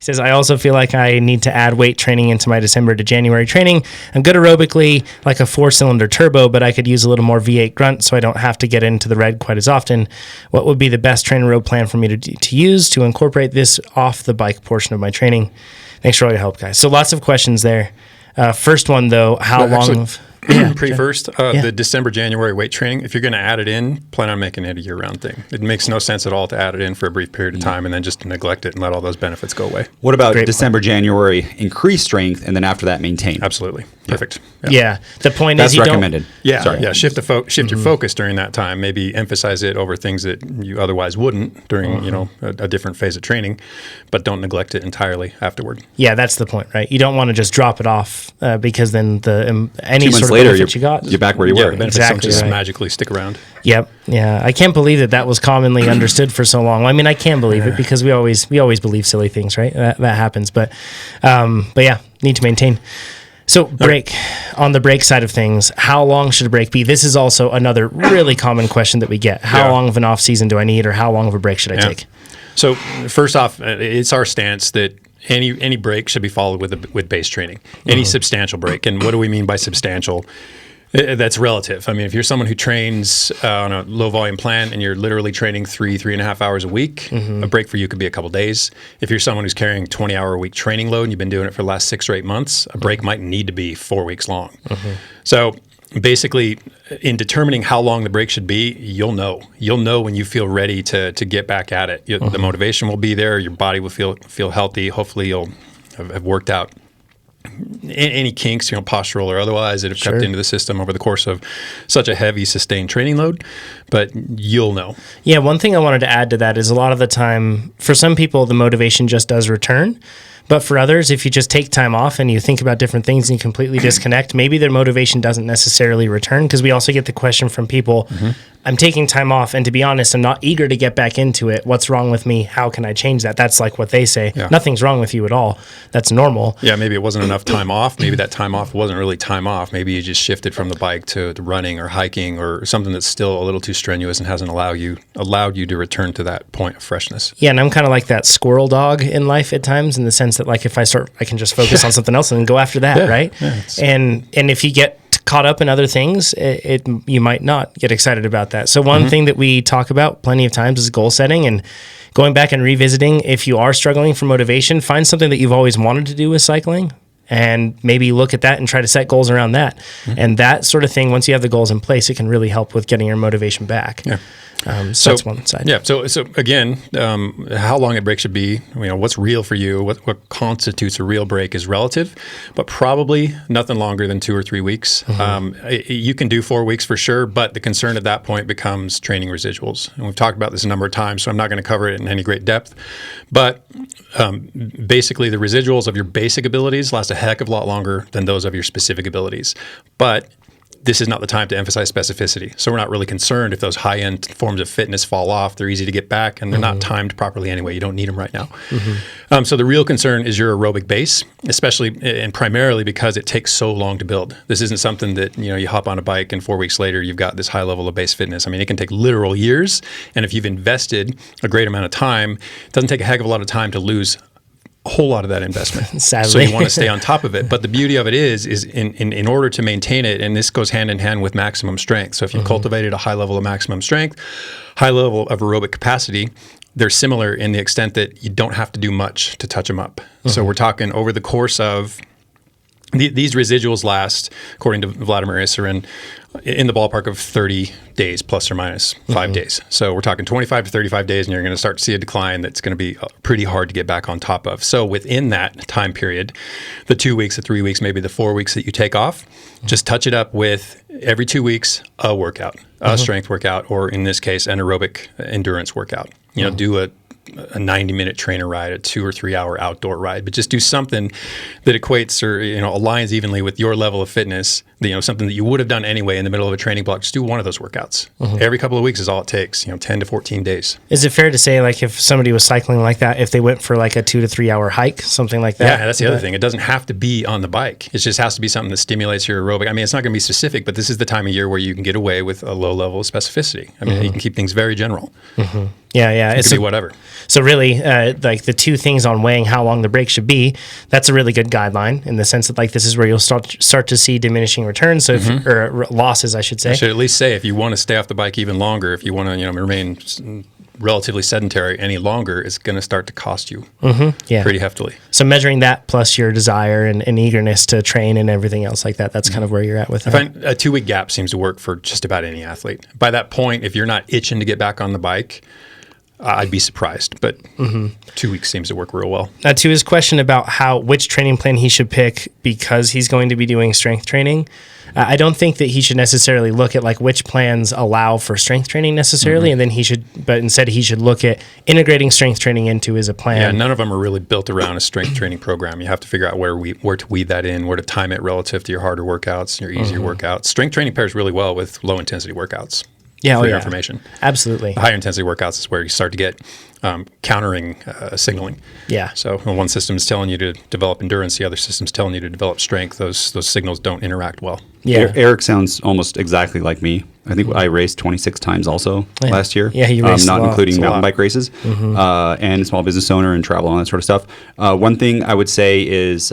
says, I also feel like I need to add weight training into my December to January training. I'm good aerobically, like a 4-cylinder turbo, but I could use a little more V8 grunt so I don't have to get into the red quite as often. What would be the best TrainerRoad plan for me to use to incorporate this off the bike portion of my training? Thanks for all your help, guys. So lots of questions there. First one, though, how long... The December, January weight training, if you're going to add it in, plan on making it a year-round thing. It makes no sense at all to add it in for a brief period of time and then just neglect it and let all those benefits go away. What about December, January, increase strength, and then after that, maintain? Absolutely. Perfect. Yeah. The point That's is you recommended. Shift your focus during that time. Maybe emphasize it over things that you otherwise wouldn't during, a different phase of training, but don't neglect it entirely afterward. Yeah, that's the point, right? You don't want to just drop it off because then any 2 months sort of later, benefit you're back where you were. The benefits don't just magically stick around. Yep. Yeah. I can't believe that was commonly understood for so long. I mean, I can believe it because we always believe silly things, right? That happens. But yeah, need to maintain. So on the brake side of things, how long should a brake be? This is also another really common question that we get. How long of an off season do I need, or how long of a break should I take? So first off, it's our stance that any break should be followed with base training, any substantial break. And what do we mean by substantial? That's relative. I mean, if you're someone who trains on a low volume plan and you're literally training 3.5 hours a week, a break for you could be a couple days. If you're someone who's carrying 20-hour a week training load and you've been doing it for the last 6 or 8 months, a break might need to be 4 weeks long. So basically, in determining how long the break should be, you'll know. You'll know when you feel ready to get back at it. The motivation will be there. Your body will feel healthy. Hopefully, you'll have worked out any kinks, postural or otherwise, that have crept into the system over the course of such a heavy, sustained training load. But you'll know. Yeah, one thing I wanted to add to that is a lot of the time, for some people, the motivation just does return. But for others, if you just take time off and you think about different things and you completely disconnect, maybe their motivation doesn't necessarily return, because we also get the question from people, I'm taking time off, and to be honest, I'm not eager to get back into it. What's wrong with me? How can I change that? That's like what they say. Yeah. Nothing's wrong with you at all. That's normal. Yeah, maybe it wasn't enough time off. Maybe that time off wasn't really time off. Maybe you just shifted from the bike to running or hiking or something that's still a little too strenuous and hasn't allowed you to return to that point of freshness. Yeah, and I'm kind of like that squirrel dog in life at times, in the sense that, like, if I can just focus on something else and then go after that, right? Yeah, and if you get caught up in other things, you might not get excited about that. So one thing that we talk about plenty of times is goal setting and going back and revisiting. If you are struggling for motivation, find something that you've always wanted to do with cycling, and maybe look at that and try to set goals around that. And that sort of thing, once you have the goals in place, it can really help with getting your motivation back. Yeah. So that's one side. Yeah. So again, how long a break should be, what's real for you, what constitutes a real break is relative, but probably nothing longer than 2 or 3 weeks. You can do 4 weeks for sure, but the concern at that point becomes training residuals. And we've talked about this a number of times, so I'm not going to cover it in any great depth. But basically, the residuals of your basic abilities last a heck of a lot longer than those of your specific abilities. But this is not the time to emphasize specificity. So we're not really concerned if those high-end forms of fitness fall off. They're easy to get back, and they're not timed properly anyway. You don't need them right now. So the real concern is your aerobic base, especially and primarily because it takes so long to build. This isn't something that you hop on a bike and 4 weeks later you've got this high level of base fitness. I mean, it can take literal years, and if you've invested a great amount of time, it doesn't take a heck of a lot of time to lose a whole lot of that investment. Sadly. So you want to stay on top of it. But the beauty of it is in order to maintain it, and this goes hand in hand with maximum strength. So if you cultivated a high level of maximum strength, high level of aerobic capacity, they're similar in the extent that you don't have to do much to touch them up. So we're talking over the course of these residuals last, according to Vladimir Isserin, in the ballpark of 30 days plus or minus 5 days. So we're talking 25 to 35 days, and you're going to start to see a decline that's going to be pretty hard to get back on top of. So within that time period, the 2 weeks, the 3 weeks, maybe the 4 weeks that you take off, just touch it up with every 2 weeks a workout, a strength workout, or in this case, an aerobic endurance workout. Do a 90-minute trainer ride, a 2 or 3 hour outdoor ride, but just do something that equates or aligns evenly with your level of fitness. Something that you would have done anyway in the middle of a training block. Just do one of those workouts. Every couple of weeks is all it takes. 10 to 14 days. Is it fair to say, like, if somebody was cycling like that, if they went for like a 2 to 3 hour hike, something like that? Yeah, that's the other thing. It doesn't have to be on the bike. It just has to be something that stimulates your aerobic. I mean, it's not going to be specific, but this is the time of year where you can get away with a low level of specificity. I mean, you can keep things very general. Yeah. It could be whatever. So really, like the two things on weighing how long the break should be, that's a really good guideline in the sense that like this is where you'll start to see diminishing returns, so or losses, I should say. I should at least say if you want to stay off the bike even longer, if you want to remain relatively sedentary any longer, it's going to start to cost you pretty heftily. So measuring that plus your desire and eagerness to train and everything else like that, that's kind of where you're at with it. I find a 2-week gap seems to work for just about any athlete. By that point, if you're not itching to get back on the bike, I'd be surprised, but 2 weeks seems to work real well. Now, to his question about which training plan he should pick because he's going to be doing strength training, I don't think that he should necessarily look at like which plans allow for strength training necessarily, and then instead he should look at integrating strength training into his plan. Yeah, none of them are really built around a strength training program. You have to figure out where to weed that in, where to time it relative to your harder workouts, your easier workouts. Strength training pairs really well with low intensity workouts. Yeah, for your information. Absolutely. The higher intensity workouts is where you start to get countering signaling. Yeah. So when one system is telling you to develop endurance, the other system is telling you to develop strength. Those signals don't interact well. Yeah. Eric sounds almost exactly like me. I think I raced 26 times also last year. Yeah, you raced not including mountain bike races, Mm-hmm. and small business owner and travel and that sort of stuff. One thing I would say is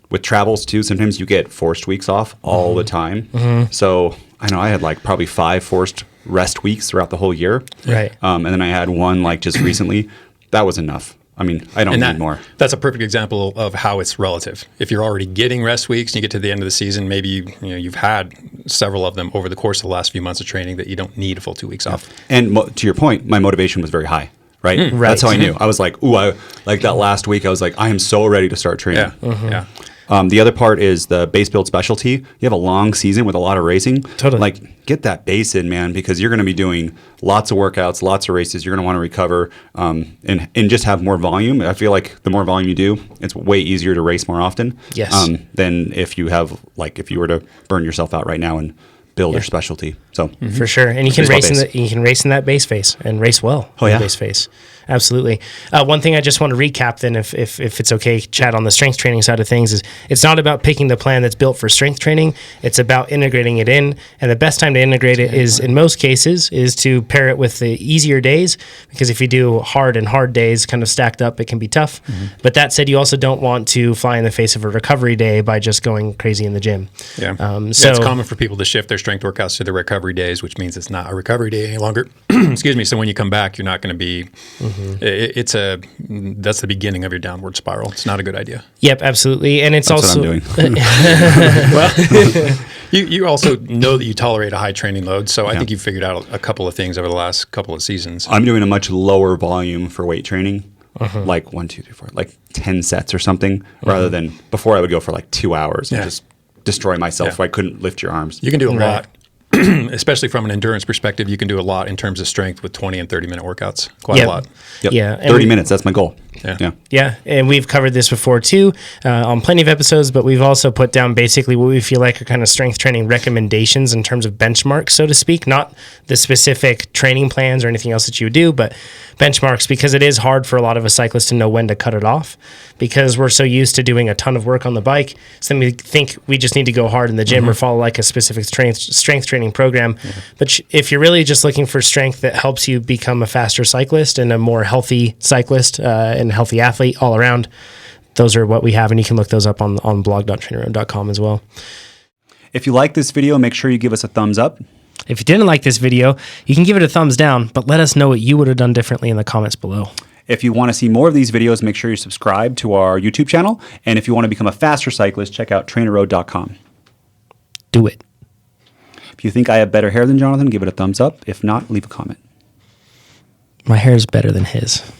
with travels too, sometimes you get forced weeks off all the time. Mm-hmm. So I know I had like probably 5 forced rest weeks throughout the whole year. Right. And then I had one like just recently. That was enough. I mean, I don't need more. That's a perfect example of how it's relative. If you're already getting rest weeks and you get to the end of the season, maybe you've had several of them over the course of the last few months of training that you don't need a full 2 weeks off. And to your point, my motivation was very high. Right? Right. That's how I knew. I was like, like that last week, I was like, I am so ready to start training. Yeah. The other part is the base build specialty. You have a long season with a lot of racing. Totally. Like, get that base in, man, because you're going to be doing lots of workouts, lots of races. You're going to want to recover and just have more volume. I feel like the more volume you do, it's way easier to race more often. Yes. Than if you were to burn yourself out right now and build your specialty. So for sure, and you can race in that base phase and race well. Oh yeah, base phase. Absolutely. One thing I just want to recap then, if it's okay, Chad, on the strength training side of things, is it's not about picking the plan that's built for strength training. It's about integrating it in. And the best time to integrate it is, in most cases, is to pair it with the easier days, because if you do hard days kind of stacked up, it can be tough. But that said, you also don't want to fly in the face of a recovery day by just going crazy in the gym. Yeah. So it's common for people to shift their strength workouts to the recovery days, which means it's not a recovery day any longer. Excuse me. So when you come back, you're not going to be... that's the beginning of your downward spiral. It's not a good idea. Yep, absolutely. And it's That's also what I'm doing. Well, you also know that you tolerate a high training load. So I think you've figured out a couple of things over the last couple of seasons. I'm doing a much lower volume for weight training, like 1, 2, 3, 4, like 10 sets or something, rather than before I would go for like 2 hours and just destroy myself so I couldn't lift your arms. You can do a lot. Especially from an endurance perspective, you can do a lot in terms of strength with 20 and 30-minute workouts. Quite a lot. Yep. Yeah. 30 minutes, that's my goal. Yeah, and we've covered this before too on plenty of episodes, but we've also put down basically what we feel like are kind of strength training recommendations in terms of benchmarks, so to speak, not the specific training plans or anything else that you would do, but benchmarks, because it is hard for a lot of us cyclists to know when to cut it off, because we're so used to doing a ton of work on the bike. So then we think we just need to go hard in the gym or follow like a specific strength training program. But if you're really just looking for strength that helps you become a faster cyclist and a more healthy cyclist and healthy athlete all around, those are what we have, and you can look those up on blog.trainerroad.com as well. If you like this video, make sure you give us a thumbs up. If you didn't like this video, you can give it a thumbs down, but let us know what you would have done differently in the comments below. If you want to see more of these videos, make sure you subscribe to our YouTube channel. And if you want to become a faster cyclist, check out TrainerRoad.com. Do it. If you think I have better hair than Jonathan, give it a thumbs up. If not, leave a comment. My hair is better than his.